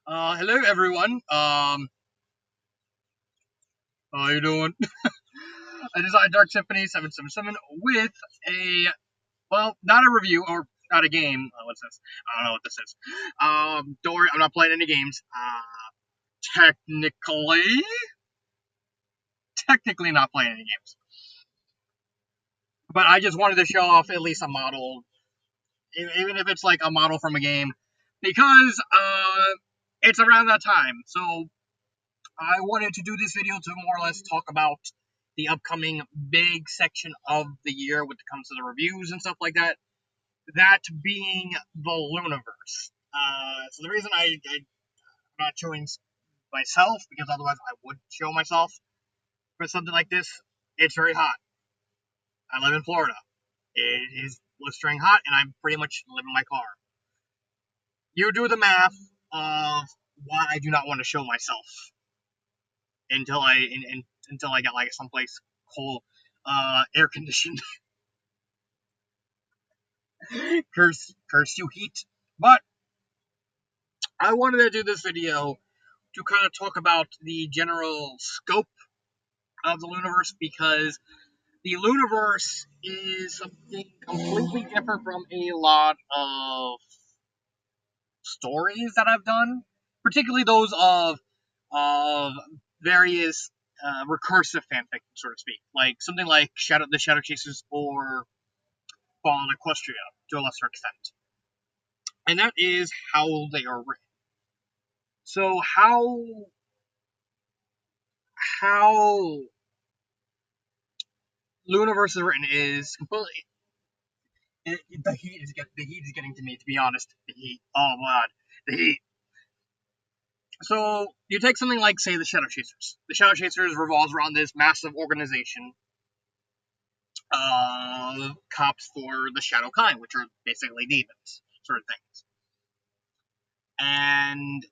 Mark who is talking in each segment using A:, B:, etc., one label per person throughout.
A: Hello everyone. How you doing? I designed Dark Symphony 777 with not a review or not a game. What's this? I don't know what this is. Don't worry, I'm not playing any games. Technically, technically not playing any games. But I just wanted to show off at least a model, even if it's like a model from a game, because it's around that time. So I wanted to do this video to more or less talk about the upcoming big section of the year when it comes to the reviews and stuff like that. That being the Lunaverse. So the reason I'm not showing myself, because otherwise I would show myself for something like this, it's very hot. I live in Florida. It is blistering hot, and I pretty much live in my car. You do the math of why I do not want to show myself until I get like someplace cold, air conditioned. curse you heat. But I wanted to do this video to kind of talk about the general scope of the Lunaverse, because the Lunaverse is something completely different from a lot of stories that I've done, particularly those of various recursive fanfic, so to speak, like something like the Shadow Chasers or Fallen Equestria to a lesser extent, and that is how they are written. So how Lunaverse is written is completely. The heat is getting to me, to be honest. The heat. Oh god, the heat. So you take something like, say, the Shadow Chasers. The Shadow Chasers revolves around this massive organization of cops for the Shadow Kind, which are basically demons, sort of things. And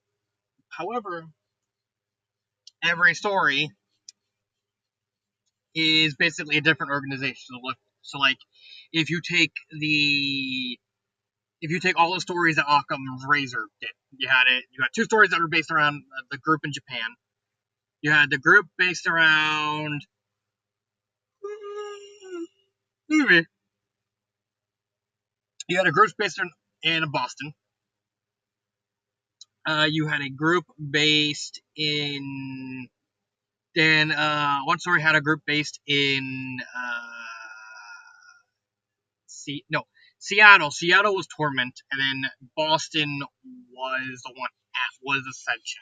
A: however, every story is basically a different organization. So like, if you take the if you take all the stories that Occam's Razor did, you had two stories that were based around the group in Japan. You had the group based around you had a group based in Boston. You had a group based in then one story had a group based in no, Seattle. Seattle was Torment, and then Boston was the one was Ascension.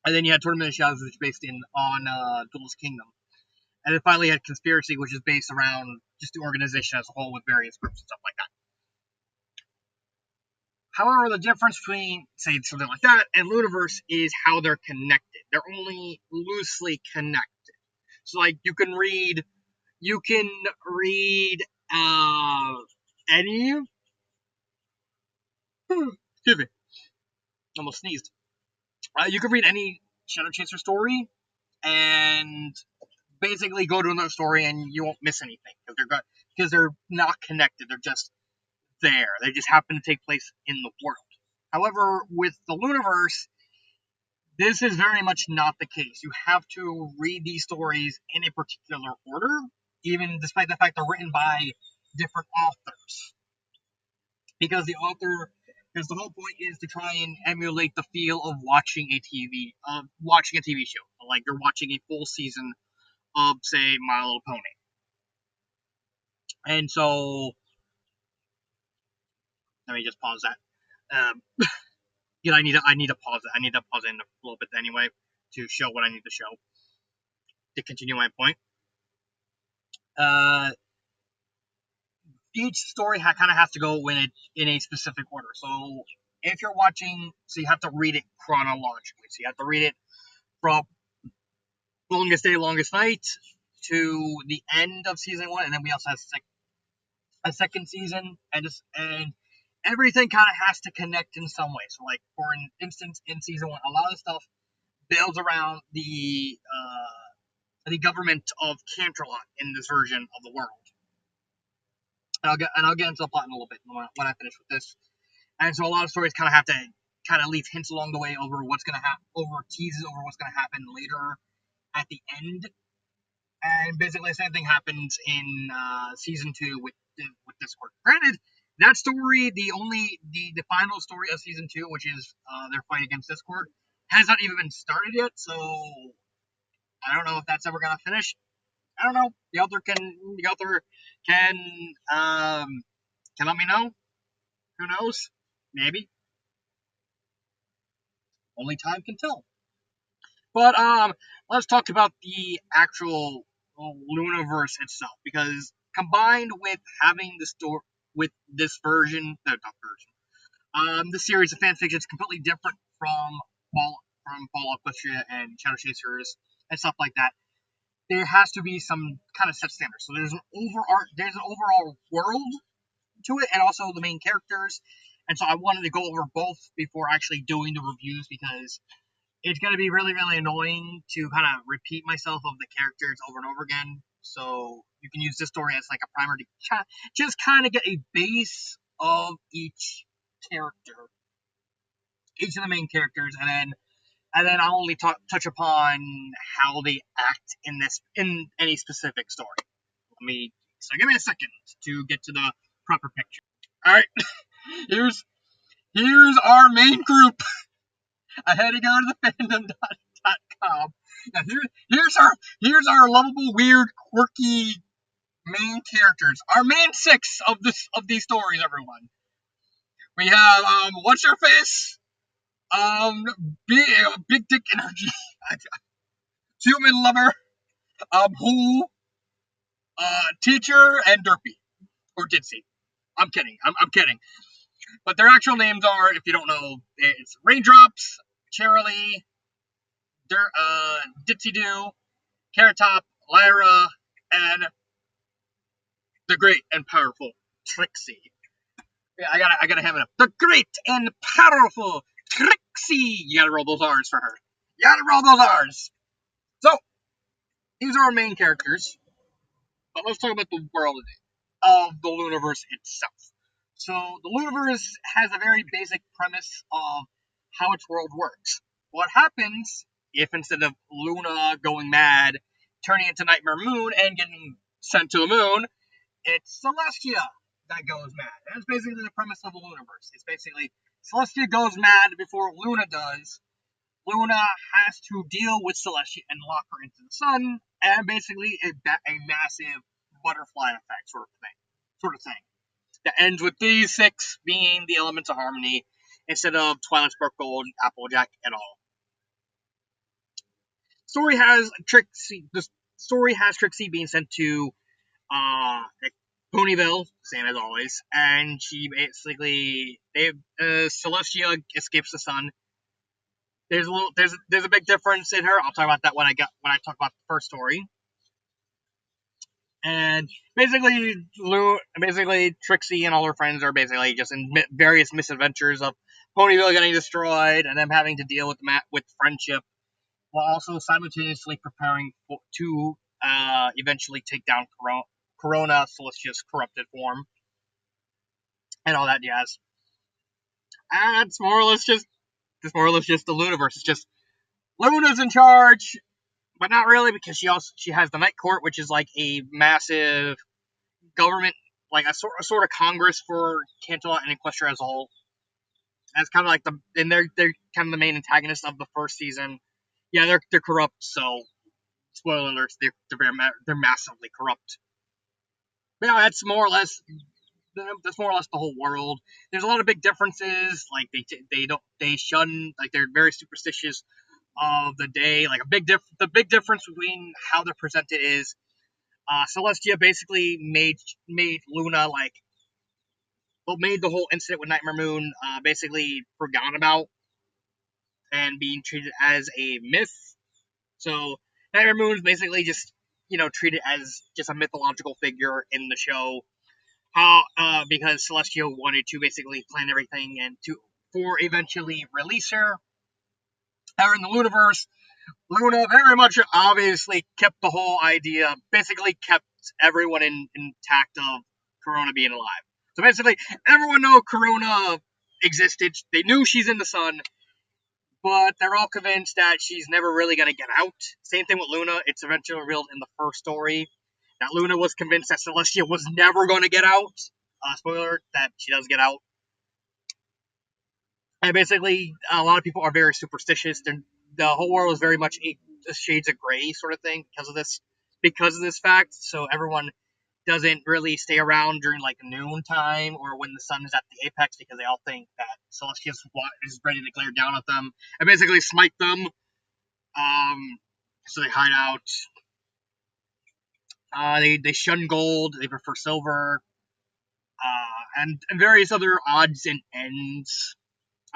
A: And then you had Tournament of Shadows, which is based on Duelist Kingdom. And then finally you had Conspiracy, which is based around just the organization as a whole with various groups and stuff like that. However, the difference between, say, something like that and Lunaverse is how they're connected. They're only loosely connected. So, like, you can read, any, excuse me, almost sneezed. You can read any Shadow Chaser story and basically go to another story and you won't miss anything because they're not connected. They're just there. They just happen to take place in the world. However, with the Lunaverse, this is very much not the case. You have to read these stories in a particular order, even despite the fact they're written by different authors. Because because the whole point is to try and emulate the feel of watching a TV show. Like you're watching a full season of, say, My Little Pony. And so, let me just pause that. I need to pause it. I need to pause it in a little bit anyway to show what I need to show to continue my point. Each story kind of has to go in a specific order. So if you're watching, so you have to read it chronologically. So you have to read it from Longest Day, Longest Night to the end of season one, and then we also have a second season, and everything kind of has to connect in some way. So, like for instance, in season one, a lot of stuff builds around the government of Canterlot in this version of the world. And I'll get into the plot in a little bit when I finish with this. And so a lot of stories kind of have to kind of leaves hints along the way over what's gonna happen, teases over what's gonna happen later at the end. And basically, the same thing happens in season 2 with Discord. Granted, that story, the final story of season 2, which is their fight against Discord, has not even been started yet. So I don't know if that's ever gonna finish. I don't know. The author can let me know. Who knows? Maybe. Only time can tell. But let's talk about the actual Lunaverse itself, because combined with having the story with this version, no, not version, the series of fanfiction is completely different from Fallout Equestria and Shadow Chasers and stuff like that. There has to be some kind of set standard. So there's an overall world to it, and also the main characters. And so I wanted to go over both before actually doing the reviews, because it's going to be really, really annoying to kind of repeat myself of the characters over and over again. So you can use this story as like a primer to just kind of get a base of each character, each of the main characters, and then I'll only touch upon how they act in any specific story. So give me a second to get to the proper picture. All right, here's our main group. I had to go to the fandom.com. Now here's our lovable, weird, quirky main characters. Our main 6 of these stories, everyone. We have what's her face? Big dick energy. Human lover. Who? Teacher and Derpy. Or Ditzy. I'm kidding. I'm kidding. But their actual names are, if you don't know, it's Raindrops, Cheerilee, Ditsy Doo, Carrot Top, Lyra, and the great and powerful Trixie. Yeah, I gotta have it up. The great and powerful Trixie. You gotta roll those R's for her. You gotta roll those R's. So these are our main characters, but let's talk about the world of the Lunaverse itself. So the Lunaverse has a very basic premise of how its world works. What happens if instead of Luna going mad, turning into Nightmare Moon and getting sent to the moon, it's Celestia that goes mad. That's basically the premise of the Lunaverse. It's basically Celestia goes mad before Luna does. Luna has to deal with Celestia and lock her into the sun, and basically a massive butterfly effect sort of thing. That ends with these 6 being the elements of harmony instead of Twilight Sparkle and Applejack at all. The story has Trixie being sent to Ponyville, same as always, and she basically Celestia escapes the sun. There's a big difference in her. I'll talk about that when I talk about the first story. And basically Trixie and all her friends are basically just in various misadventures of Ponyville getting destroyed and them having to deal with friendship, while also simultaneously preparing to eventually take down Corona, Celestia's corrupted form, and all that jazz. And that's more or less just the Lunaverse. It's just Luna's in charge, but not really, because she has the Night Court, which is like a massive government, like a sort of Congress for Canterlot and Equestria as a whole. That's kind of like they're kind of the main antagonists of the first season. Yeah, they're corrupt, so spoiler alerts, they're massively corrupt. But yeah, that's more or less the whole world. There's a lot of big differences. Like they shun, like they're very superstitious of the day. Like the big difference between how they're presented is Celestia basically made Luna made the whole incident with Nightmare Moon basically forgotten about and being treated as a myth. So Nightmare Moon is basically just treated as just a mythological figure in the show. Because Celestia wanted to basically plan everything and for eventually release her. However, in the Lunaverse, Luna very much obviously kept the whole idea, basically kept everyone intact of Corona being alive. So basically, everyone knows Corona existed. They knew she's in the sun, but they're all convinced that she's never really going to get out. Same thing with Luna. It's eventually revealed in the first story that Luna was convinced that Celestia was never going to get out. Spoiler, that she does get out. And basically, a lot of people are very superstitious. The whole world is very much shades of gray sort of thing because of this fact. So everyone doesn't really stay around during like noon time or when the sun is at the apex because they all think that Celestia is ready to glare down at them and basically smite them. So they hide out. They shun gold. They prefer silver. And various other odds and ends.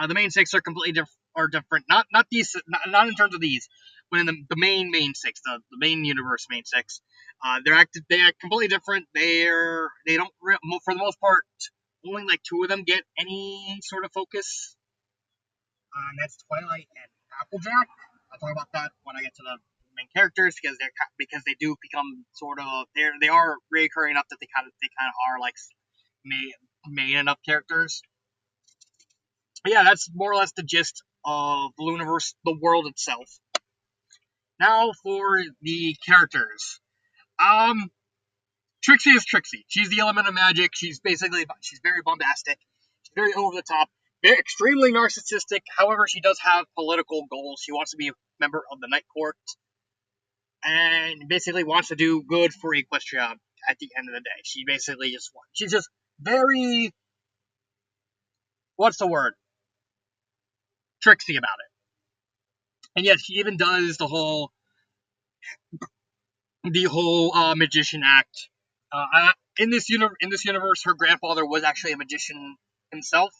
A: The main six are completely different. Not these. Not in terms of these. But in the main six, the main universe main six, they act completely different. They don't for the most part. Only like two of them get any sort of focus. And that's Twilight and Applejack. I'll talk about that when I get to the main characters because they do become sort of they are reoccurring enough that they kind of are like main enough characters. But yeah, that's more or less the gist of the Lunaverse, the world itself. Now for the characters. Trixie is Trixie. She's the element of magic. She's very bombastic. She's very over the top. Very extremely narcissistic. However, she does have political goals. She wants to be a member of the Night Court and basically wants to do good for Equestria at the end of the day. She's just very, what's the word? Tricksy about it. And yet she even does the whole magician act. In this universe, her grandfather was actually a magician himself,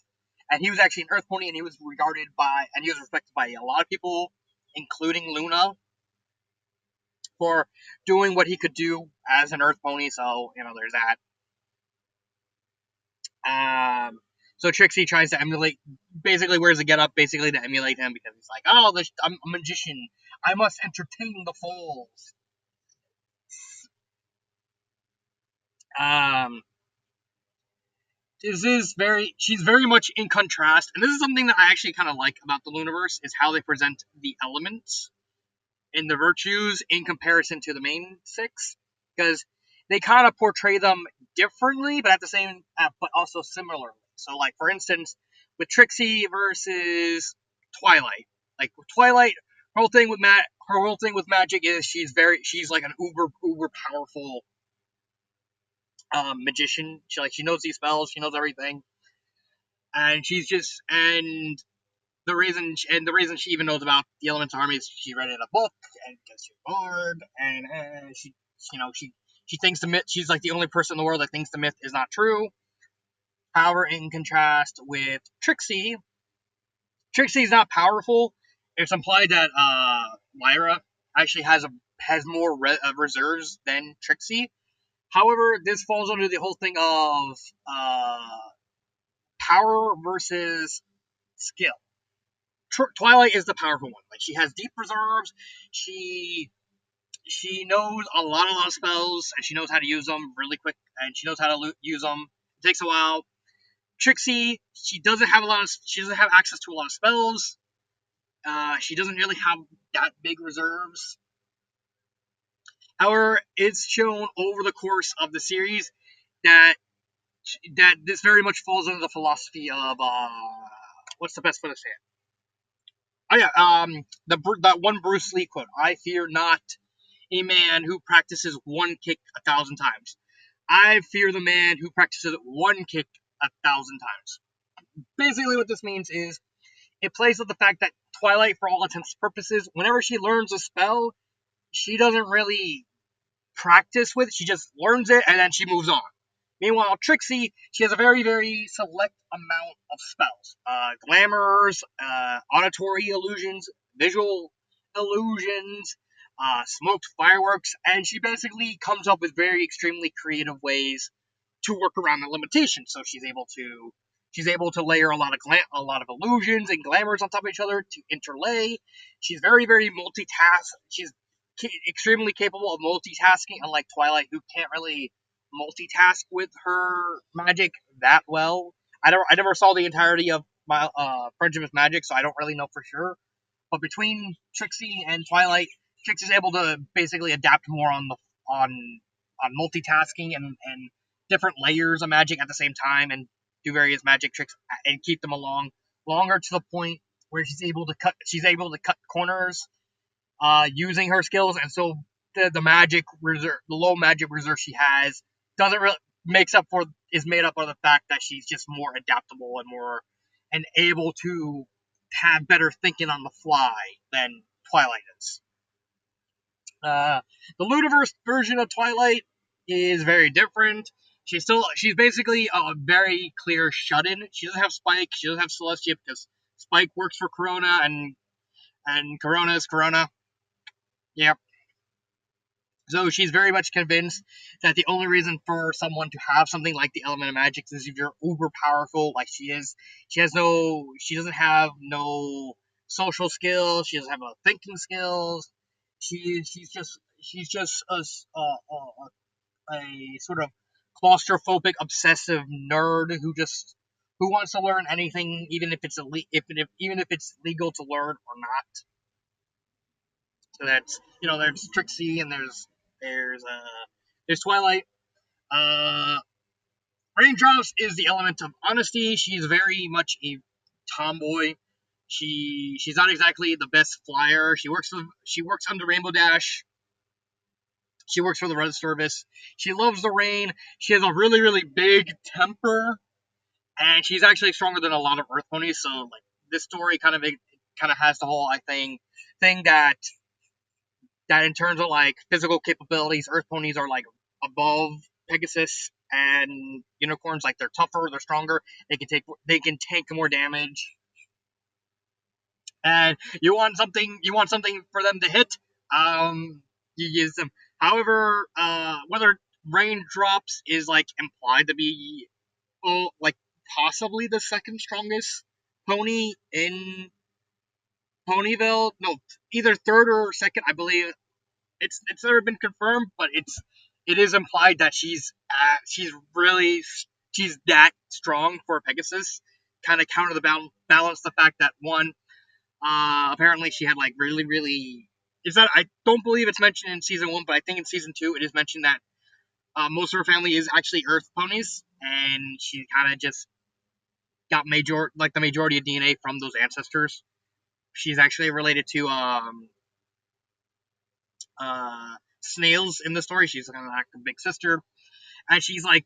A: and he was actually an Earth Pony, and he was respected by a lot of people, including Luna, for doing what he could do as an Earth Pony. So there's that. So Trixie tries to basically wears a getup, basically to emulate him because he's like, oh, I'm a magician. I must entertain the fools. She's very much in contrast, and this is something that I actually kind of like about the Lunaverse is how they present the elements in the virtues in comparison to the main six, because they kind of portray them differently, but but also similarly. So, like for instance, with Trixie versus Twilight, like with Twilight, her whole thing with magic is she's like an uber powerful magician. She knows these spells, she knows everything, and the reason she even knows about the Elements Army is she read it in a book and gets she's bored, and she thinks the myth. She's like the only person in the world that thinks the myth is not true. However, in contrast with Trixie, Trixie's not powerful. It's implied that Lyra actually has more reserves than Trixie. However, this falls under the whole thing of power versus skill. Twilight is the powerful one. Like she has deep reserves. She knows a lot of spells, and she knows how to use them really quick, and she knows how to use them. It takes a while. Trixie, she doesn't have access to a lot of spells. She doesn't really have that big reserves. However, it's shown over the course of the series that this very much falls under the philosophy of what's the best way to say it? Oh yeah, that one Bruce Lee quote: "I fear not a man who practices one kick 1,000 times. I fear the man who practices one kick 1,000 times." Basically, what this means is it plays with the fact that Twilight, for all intents and purposes, whenever she learns a spell, she doesn't really practice with it. She just learns it and then she moves on. Meanwhile, Trixie, she has a very, very select amount of spells. Glamours, auditory illusions, visual illusions, smoked fireworks, and she basically comes up with very extremely creative ways to work around the limitations. So she's able to layer a lot of illusions and glamours on top of each other to interlay. She's very, very She's extremely capable of multitasking, unlike Twilight, who can't really multitask with her magic that well. I never saw the entirety of Friendship with Magic, so I don't really know for sure. But between Trixie and Twilight, Trixie's able to basically adapt more on on multitasking and different layers of magic at the same time, and do various magic tricks and keep them along longer to the point where she's able to cut corners using her skills, and so the magic reserve, the low magic reserve she has, doesn't really makes up for is made up of the fact that she's just more adaptable and more and able to have better thinking on the fly than Twilight is. Uh, the Lunaverse version of Twilight is very different. She's basically a very clear shut-in. She doesn't have Spike. She doesn't have Celestia because Spike works for Corona and Corona is Corona. Yep. So she's very much convinced that the only reason for someone to have something like the element of magic is if you're uber powerful, like she is. She doesn't have no social skills. She doesn't have no thinking skills. She's just a sort of claustrophobic, obsessive nerd who wants to learn anything, even if even if it's legal to learn or not. So there's Trixie and there's Twilight. Uh, Raindrops is the element of honesty. She's very much a tomboy. She's not exactly the best flyer. She works under Rainbow Dash. She works for the Red Service. She loves the rain. She has a really really big temper, and she's actually stronger than a lot of Earth ponies. So like this story kind of has the whole thing that in terms of like physical capabilities, Earth ponies are like above Pegasus and unicorns. Like they're tougher, they're stronger, they can take more damage. And you want something for them to hit, you use them. However, whether Raindrops is like implied to be like possibly the second strongest pony in Ponyville, no, either third or second, I believe. It's never been confirmed, but it is implied that she's that strong for Pegasus. Kind of counter the balance the fact that one, apparently she had like really really. Is that I don't believe it's mentioned in season 1, but I think in season 2 it is mentioned that most of her family is actually Earth ponies, and she kind of just got the majority of DNA from those ancestors. She's actually related to Snails in the story. She's kind of like a big sister, and she's like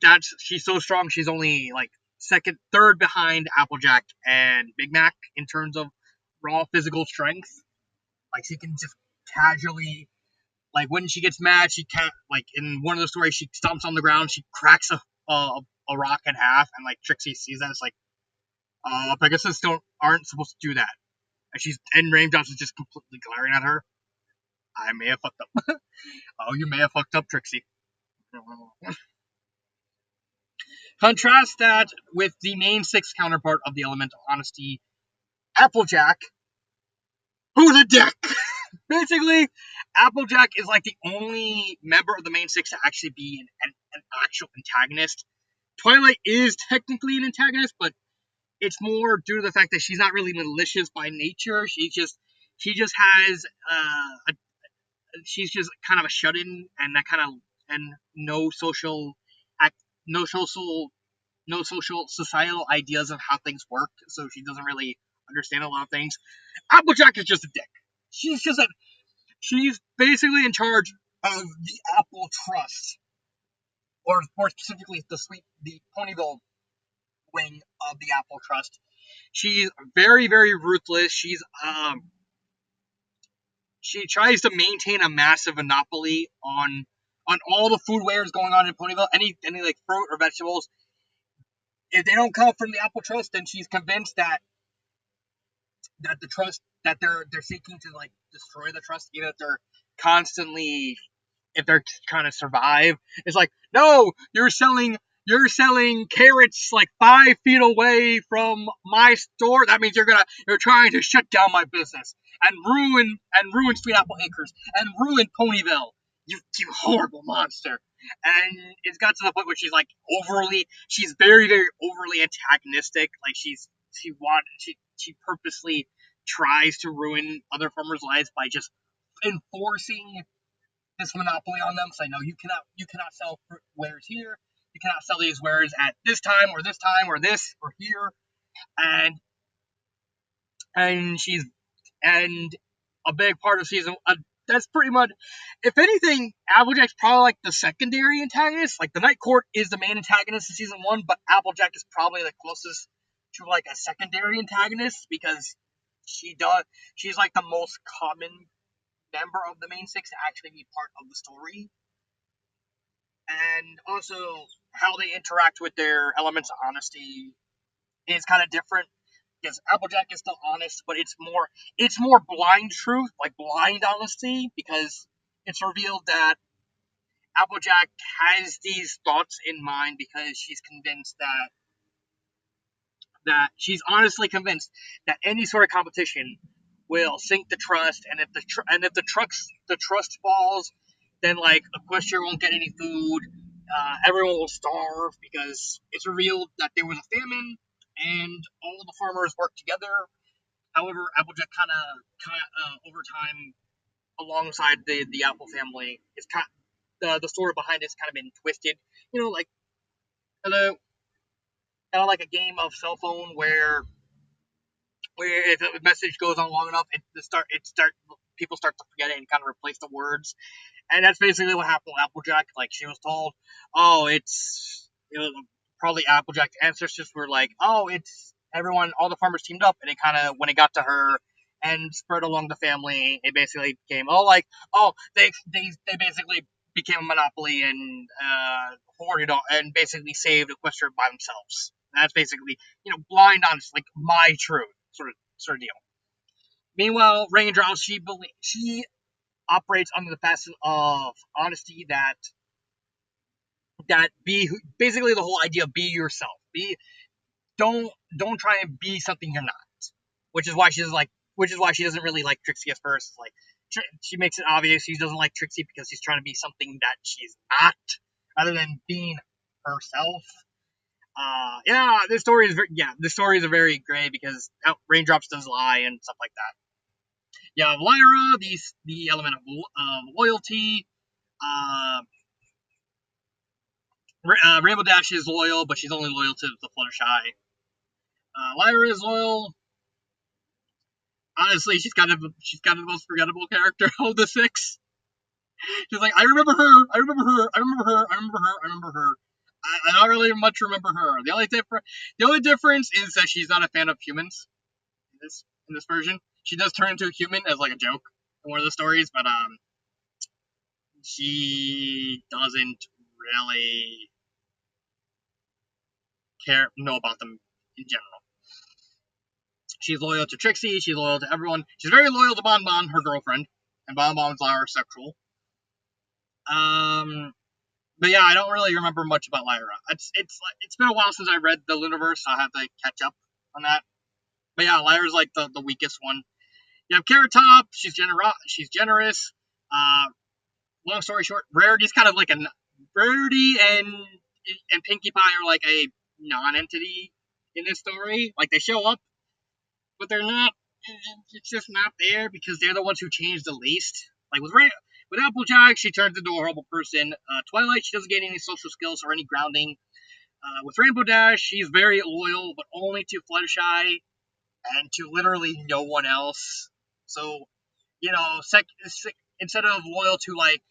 A: that. She's so strong. She's only like third behind Applejack and Big Mac in terms of raw physical strength. Like she can just casually, like when she gets mad, she can't. Like in one of the stories, she stomps on the ground, she cracks a rock in half, and like Trixie sees that. It's like, Pegasus aren't supposed to do that. And Raindrops is just completely glaring at her. I may have fucked up. Oh, you may have fucked up, Trixie. Contrast that with the main 6 counterpart of the element of honesty, Applejack, who's a dick. Basically, Applejack is like the only member of the main 6 to actually be an actual antagonist. Twilight is technically an antagonist, but it's more due to the fact that she's not really malicious by nature. She just has she's just kind of a shut-in, and that kind of and no social act, no social no social societal ideas of how things work, so she doesn't really understand a lot of things. Applejack is just a dick. She's basically in charge of the Apple Trust, or more specifically the Ponyville wing of the Apple Trust. She's very very ruthless. She tries to maintain a massive monopoly on all the food wares going on in Ponyville. Any like fruit or vegetables, if they don't come from the Apple Trust, then she's convinced that the trust that they're seeking to like destroy the trust, even if they're trying to survive. It's like, no, you're selling carrots like 5 feet away from my store. That means you're trying to shut down my business and ruin Sweet Apple Acres and ruin Ponyville. you horrible monster. And it's got to the point where she's very, very overly antagonistic. Like she purposely tries to ruin other farmers' lives by just enforcing this monopoly on them. So no, you cannot sell wares here. You cannot sell these wares at this time or this time or this or here. And and she's and a big part of season. That's pretty much, if anything, Applejack's probably like the secondary antagonist. Like the Night Court is the main antagonist in season one, but Applejack is probably the closest to like a secondary antagonist because she does. She's like the most common member of the main six to actually be part of the story, and also how they interact with their elements of honesty is kind of different because Applejack is still honest, but it's more blind truth, like blind honesty, because it's revealed that Applejack has these thoughts in mind because she's convinced that she's honestly convinced that any sort of competition will sink the trust, and if the trust falls, then like Equestria won't get any food, everyone will starve because it's revealed that there was a famine and all the farmers worked together. However, Applejack over time, alongside the Apple family, is the story behind it's kind of been twisted. You know, like kind of like a game of cell phone where if a message goes on long enough, it start people start to forget it and kind of replace the words. And that's basically what happened with Applejack. Like she was told, oh, probably Applejack's ancestors were like, oh, it's everyone, all the farmers teamed up, and it kind of when it got to her and spread along the family, it basically became they basically became a monopoly and hoarded all and basically saved Equestria by themselves. That's basically blind honest, like my truth sort of deal. Meanwhile, Raindrop she operates under the facet of honesty that be basically the whole idea of be yourself. Don't try and be something you're not. Which is why she doesn't really like Trixie at first. Like she makes it obvious she doesn't like Trixie because she's trying to be something that she's not, rather than being herself. This story is very great because Raindrops does lie and stuff like that. Yeah, Lyra, the element of loyalty. Uh, Rainbow Dash is loyal, but she's only loyal to the Fluttershy. Lyra is loyal. Honestly, she's kind of the most forgettable character of the six. She's like, I remember her, I remember her, I remember her, I remember her, I remember her. I don't really much remember her. The only difference is that she's not a fan of humans in this version. She does turn into a human as like a joke in one of the stories, but she doesn't really know about them in general. She's loyal to Trixie. She's loyal to everyone. She's very loyal to Bon Bon, her girlfriend, and Bon Bon's are sexual. But yeah, I don't really remember much about Lyra. It's been a while since I read the Lunaverse, so I have to catch up on that. But yeah, Lyra's like the weakest one. You have Carrot Top. She's generous. Long story short, Rarity's kind of like Rarity and Pinkie Pie are like a non-entity in this story. Like they show up, but they're not. It's just not there because they're the ones who change the least. Like with Applejack, she turns into a horrible person. Twilight, she doesn't get any social skills or any grounding. With Rainbow Dash, she's very loyal, but only to Fluttershy and to literally no one else. So, instead of loyal to like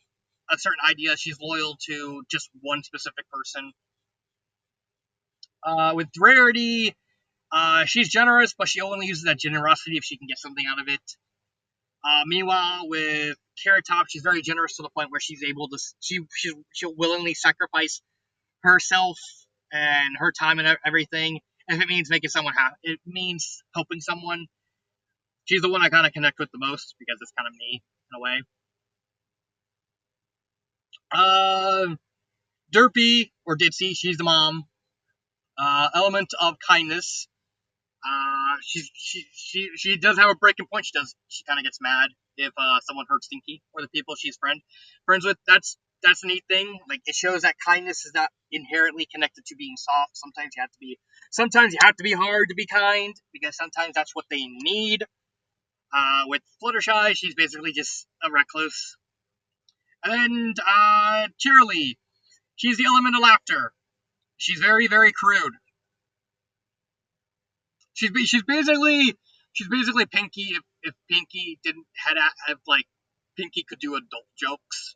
A: a certain idea, she's loyal to just one specific person. With Rarity, she's generous, but she only uses that generosity if she can get something out of it. Meanwhile, with Carrot Top, she's very generous to the point where she's able to she'll willingly sacrifice herself and her time and everything if it means making someone happy. It means helping someone. She's the one I kind of connect with the most because it's kind of me in a way. Derpy or Dipsy, she's the mom. Element of kindness. She does have a breaking point. She kind of gets mad if someone hurts Stinky or the people she's friends with. That's a neat thing. Like, it shows that kindness is not inherently connected to being soft. Sometimes you have to be hard to be kind, because sometimes that's what they need. With Fluttershy, she's basically just a recluse. And Cheerilee, she's the element of laughter. She's very, very crude. She's basically Pinky if Pinky didn't have like Pinky could do adult jokes.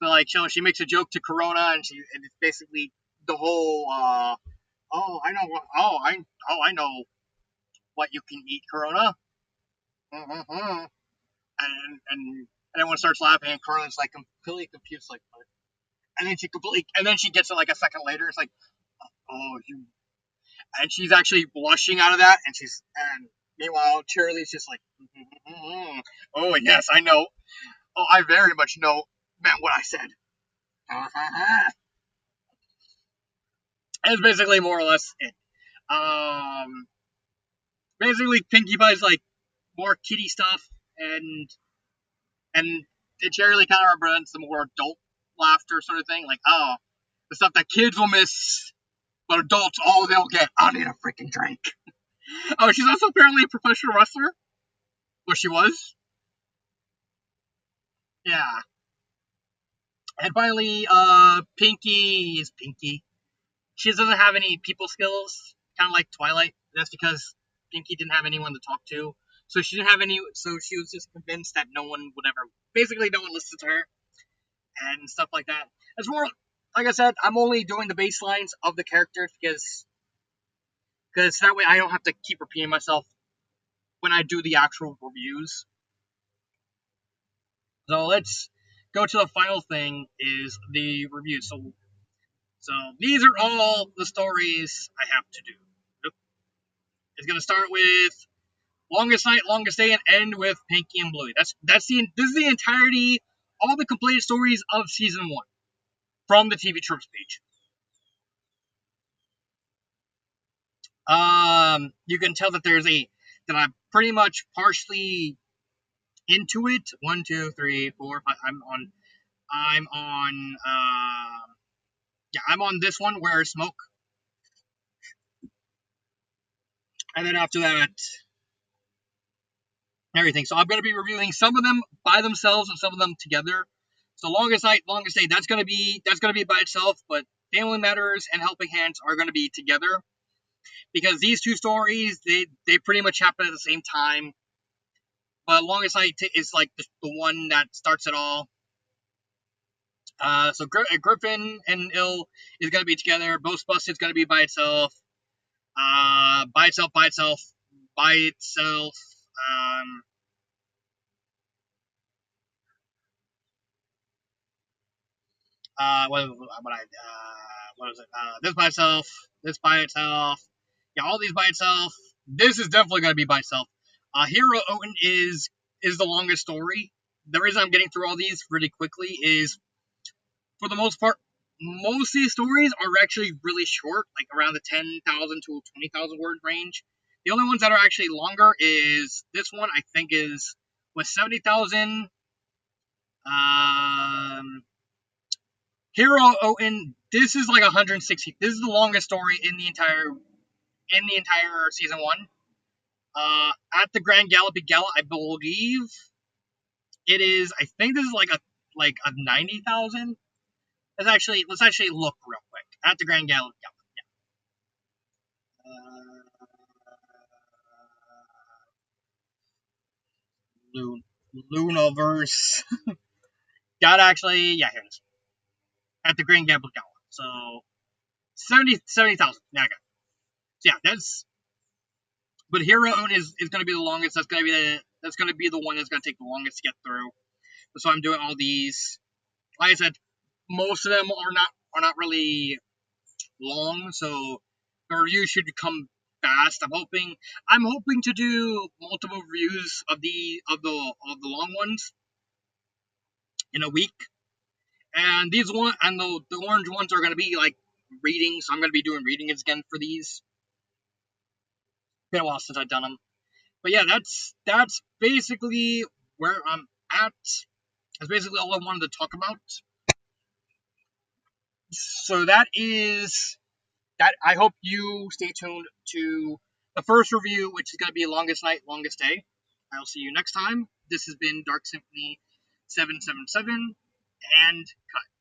A: So like, she makes a joke to Corona, and it's basically the whole oh, I know I know what you can eat, Corona. Mm-hmm. And everyone starts laughing, and Corona's like completely confused, like what? And then she gets it like a second later. It's like, oh, you. And she's actually blushing out of that, and meanwhile Cheerilee's just like, mm-hmm. Oh yes, I know. Oh, I very much know meant what I said. It's basically more or less it. Um, Basically Pinkie Pie's like more kiddie stuff, and Cheerilee kind of represents the more adult laughter sort of thing. Like, oh, the stuff that kids will miss, but adults, all they'll get. I need a freaking drink. Oh, she's also apparently a professional wrestler. Well, she was. Yeah. And finally, Pinky is Pinky. She doesn't have any people skills, kind of like Twilight. That's because Pinky didn't have anyone to talk to. So she didn't have any. So she was just convinced that no one would ever. Basically, no one listens to her and stuff like that. It's more, like I said, I'm only doing the baselines of the characters because that way I don't have to keep repeating myself when I do the actual reviews. So let's go to the final thing, is the review. So these are all the stories I have to do. It's gonna start with Longest Night, Longest Day, and end with Pinky and Bluey. This is the entirety, all the completed stories of season 1 from the TV Tropes page. You can tell that that I'm pretty much partially into it. 1, 2, 3, 4, 5. I'm on. Yeah, I'm on this one where Smoke, and then after that, everything. So I'm going to be reviewing some of them by themselves and some of them together. So Longest Night, Longest Day, that's going to be by itself, but Family Matters and Helping Hands are going to be together, because these two stories they pretty much happen at the same time. But Longest Night is like the one that starts it all. So Griffin and Ill is going to be together. Ghostbusters is going to be by itself. By itself, by itself, by itself. What is it? This by itself, this by itself. Yeah, all these by itself. This is definitely going to be by itself. Hero Oten is the longest story. The reason I'm getting through all these really quickly is, for the most part, most of these stories are actually really short, like around the 10,000 to 20,000 word range. The only ones that are actually longer is this one. I think was 70,000. Hero Oten. This is like 160. This is the longest story in the entire season 1. At the Grand Gallopy Gala, I believe it is. I think this is like a 90,000. Let's actually look real quick at the Grand Gallopy Gala. Lunaverse. Got actually, yeah, here it is. At the Grand Gallopy Gala. So 70,000. Yeah, I got it. So yeah, but Hero Own is going to be the longest. That's going to be the one that's going to take the longest to get through. So I'm doing all these. Like I said, most of them are not really long, so the review should come fast. I'm hoping to do multiple reviews of the long ones in a week. And the orange ones are going to be like readings. So I'm going to be doing readings again for these. It's been a while since I've done them. But yeah, that's basically where I'm at. That's basically all I wanted to talk about. So that is that. I hope you stay tuned to the first review, which is going to be Longest Night, Longest Day. I'll see you next time. This has been Dark Symphony 777, and cut.